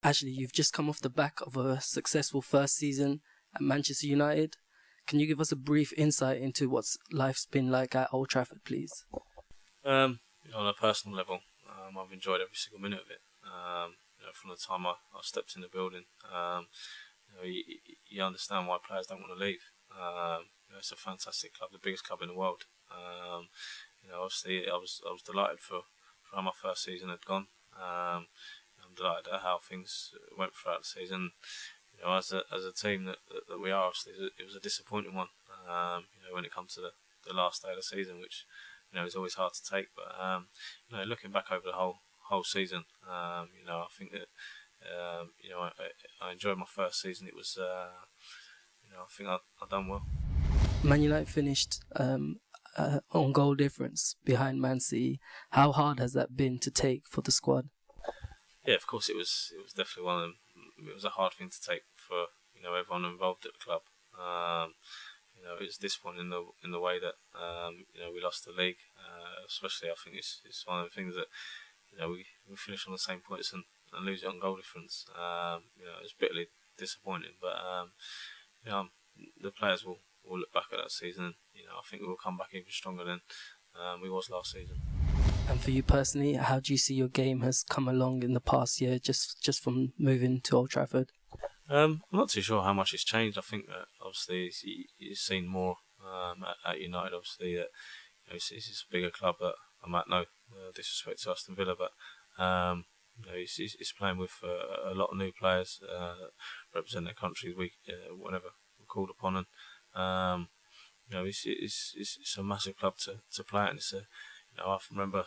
Ashley, you've just come off the back of a successful first season at Manchester United. Can you give us a brief insight into what life's been like at Old Trafford, please? On a personal level, I've enjoyed every single minute of it. From the time I stepped in the building, you understand why players don't want to leave. It's a fantastic club, the biggest club in the world. Obviously, I was delighted for how my first season had gone. I'm delighted at how things went throughout the season. As a team that we are, obviously, it was a disappointing one. When it comes to the last day of the season, which is always hard to take. But looking back over the whole season, I think that I enjoyed my first season. It was, I think I done well. Man United finished on goal difference behind Man City. How hard has that been to take for the squad? Yeah, of course it was definitely one of them. It was a hard thing to take for everyone involved at the club. It was disappointing in the way that we lost the league. Especially, I think it's one of the things that we finished on the same points and lose it on goal difference. It was bitterly disappointing, but the players will look back at that season, and I think we'll come back even stronger than we was last season. And for you personally, how do you see your game has come along in the past year, just from moving to Old Trafford? I'm not too sure how much it's changed. I think that obviously you've seen more at United. Obviously, that it's a bigger club. But I might know disrespect to Aston Villa, but he's playing with a lot of new players represent their countries. Whenever we're called upon, and it's a massive club to play at. And it's I remember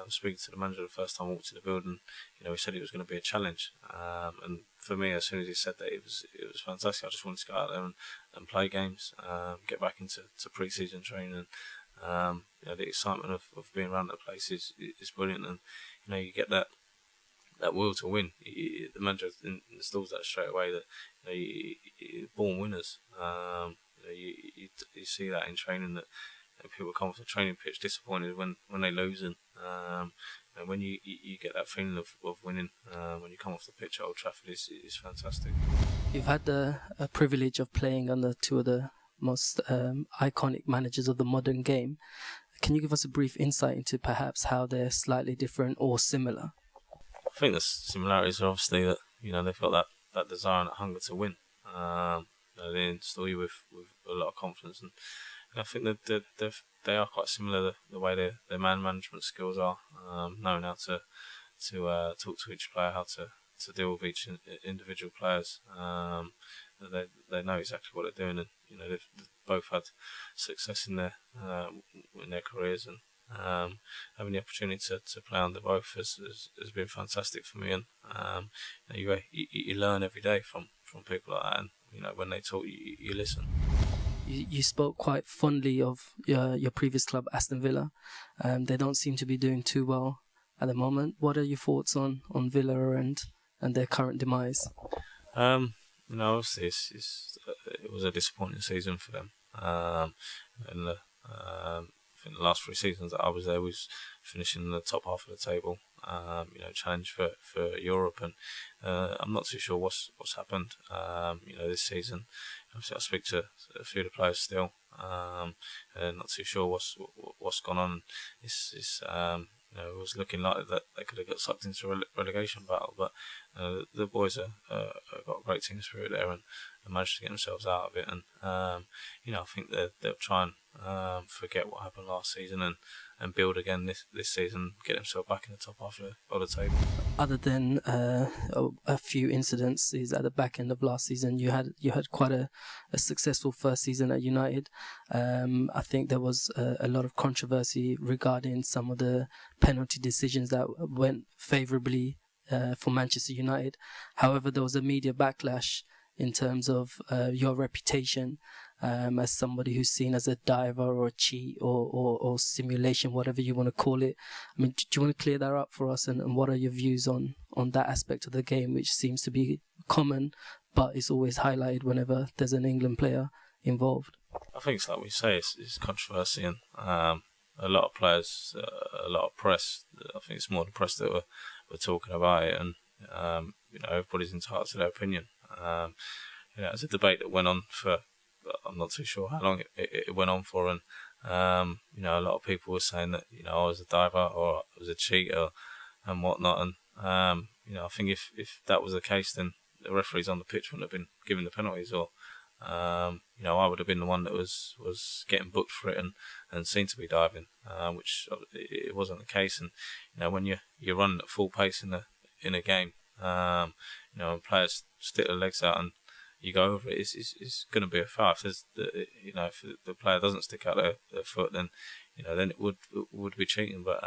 speaking to the manager the first time I walked in the building. He said it was going to be a challenge, and for me, as soon as he said that, it was fantastic. I just wanted to go out there and play games, get back into pre-season training. The excitement of being around that place is brilliant, and you get that will to win. The manager installs that straight away, that you're born winners. You see that in training, that people come off the training pitch disappointed when they lose, and when you get that feeling of winning when you come off the pitch at Old Trafford, is fantastic. You've had the privilege of playing under two of the most iconic managers of the modern game. Can you give us a brief insight into perhaps how they're slightly different or similar? I think the similarities are obviously that they've got that desire and that hunger to win. They instill you with a lot of confidence, and I think that they are quite similar. The way their man management skills are, knowing how to talk to each player, how to deal with each individual players. They know exactly what they're doing, and they've both had success in their careers, and having the opportunity to play under both has been fantastic for me. And you learn every day from people like that, and when they talk, you listen. You spoke quite fondly of your previous club, Aston Villa. They don't seem to be doing too well at the moment. What are your thoughts on Villa and their current demise? Obviously it was a disappointing season for them. And I think the last 3 seasons that I was there was finishing in the top half of the table. Challenge for Europe, and I'm not too sure what's happened. This season. Obviously, I speak to a few of the players still, and not too sure what's gone on. It was looking like that they could have got sucked into a relegation battle, but the boys have got a great team spirit there and managed to get themselves out of it. And I think they'll try and forget what happened last season and build again this season, get themselves back in the top half of the table. Other than a few incidences at the back end of last season, you had quite a successful first season at United. I think there was a lot of controversy regarding some of the penalty decisions that went favourably for Manchester United. However, there was a media backlash in terms of your reputation as somebody who's seen as a diver or a cheat or simulation, whatever you want to call it. I mean, do you want to clear that up for us, and what are your views on that aspect of the game, which seems to be common, but it's always highlighted whenever there's an England player involved? I think it's like we say, it's controversy, and a lot of players, a lot of press. I think it's more the press that were talking about it, and everybody's entitled to their opinion. It was a debate that went on for, I'm not too sure how long it went on for, and a lot of people were saying that I was a diver or I was a cheater and whatnot, and I think if that was the case, then the referees on the pitch wouldn't have been given the penalties, or I would have been the one that was getting booked for it and seen to be diving, which it wasn't the case. And when you're running at full pace in a game, and players stick their legs out and you go over it, it's going to be a foul. If the player doesn't stick out their foot, then then it would be cheating. But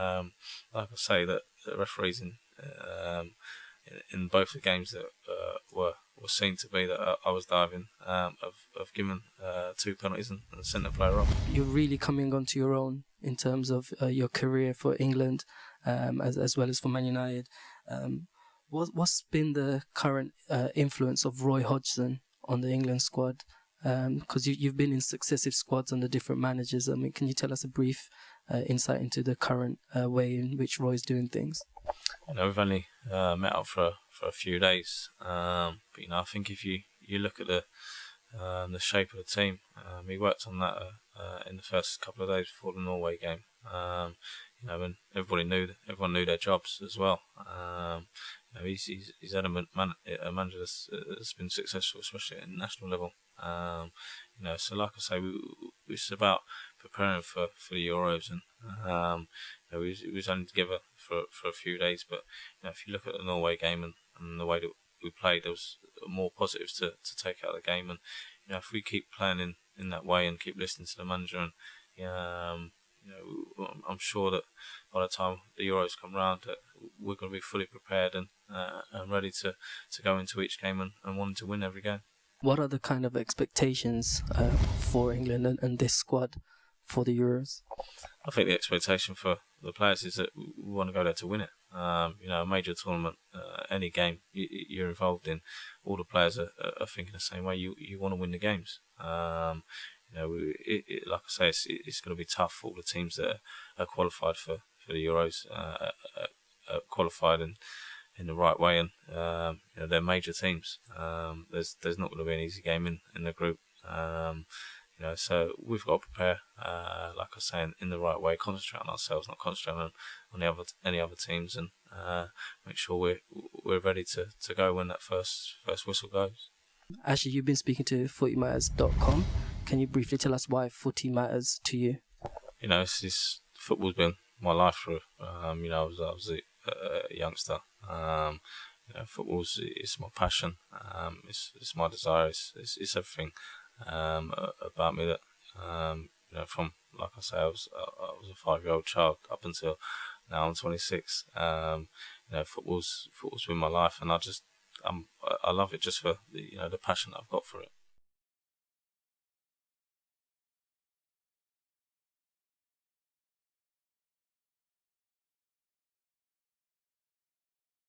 like I say, that the referees in both the games that were seen to be that I was diving, have given 2 penalties and sent the player off. You're really coming onto your own in terms of your career for England, as well as for Man United. What's been the current influence of Roy Hodgson on the England squad? Because you've been in successive squads under different managers. I mean, can you tell us a brief insight into the current way in which Roy's doing things? We've only met up for a few days, but I think if you look at the shape of the team, he worked on that in the first couple of days before the Norway game. And everyone knew their jobs as well. He's had a manager that's been successful, especially at national level. So like I say, it's about preparing for the Euros, and we was only together for a few days. But if you look at the Norway game and the way that we played, there was more positives to take out of the game. And if we keep playing in that way and keep listening to the manager, and I'm sure that by the time the Euros come round, that we're going to be fully prepared and ready to go into each game and wanting to win every game. What are the kind of expectations for England and this squad for the Euros? I think the expectation for the players is that we want to go there to win it. A major tournament, any game you're involved in, all the players are thinking the same way. You want to win the games. Like I say, it's going to be tough for all the teams that are qualified for the Euros, qualified in the right way, and they're major teams. There's not going to be an easy game in the group. So we've got to prepare, like I say, in the right way, concentrate on ourselves, not concentrate on any other teams, and make sure we're ready to go when that first whistle goes. Actually, you've been speaking to footymatters.com. Can you briefly tell us why footy matters to you? Football's been my life for. I was a youngster. Football's it's my passion. It's my desire. It's everything about me that from, like I say, I was a 5-year-old child up until now I'm 26. Football's been my life, and I love it just for the passion that I've got for it.